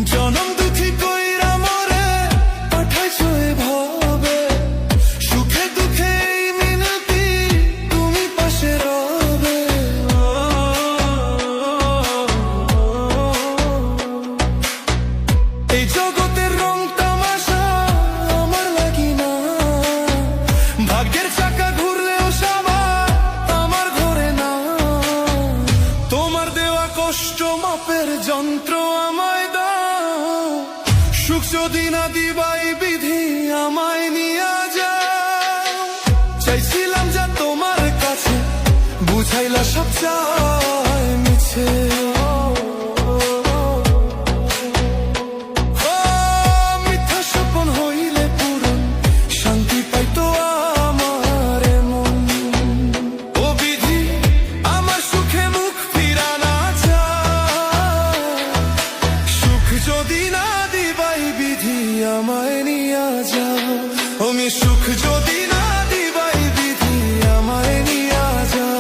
জনম দুঃখী কইরা মরে পাঠাইছো এভাবে, সুখে দুঃখে এই মিনতি তুমি পাশে রবে। এই জগতের রং তামাশা আমার লাগি না, ভাগ্যের চাকা ঘুরলেও সামা আমার ঘরে না। তোমার দেওয়া কষ্ট মাপের যন্ত্র আমায় দাও, সুখ যদি না দিবাই বিধি আমায় নিয়া যাও। চাইছিলাম যা তোমার কাছে, বুঝাইলা সব চাই মিছে। মিথ্যা স্বপ্ন হইলে পূরণ, শান্তি পাইতো আমার মন। ও বিধি আমার সুখে মুখ ফিরানা চায়, সুখ যদি না দিবাই বিধি আমায় নিয়া যাও। আমি সুখ যদি না দিবাই বিধি আমায় নিয়া যাও।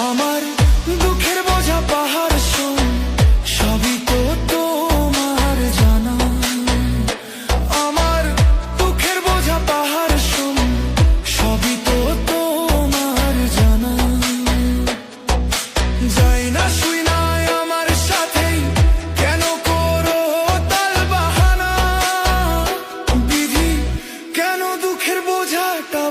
আমার দুঃখের বোঝা পাহাড় শোন, সবই তো তোমার জানা। আমার দুঃখের বোঝা পাহাড় শোন, সবই তো তোমার জানা। যাই না শুই না আমার সাথেই কেন করো তাল বাহানা, বিধি কেন দুঃখের বোঝাটা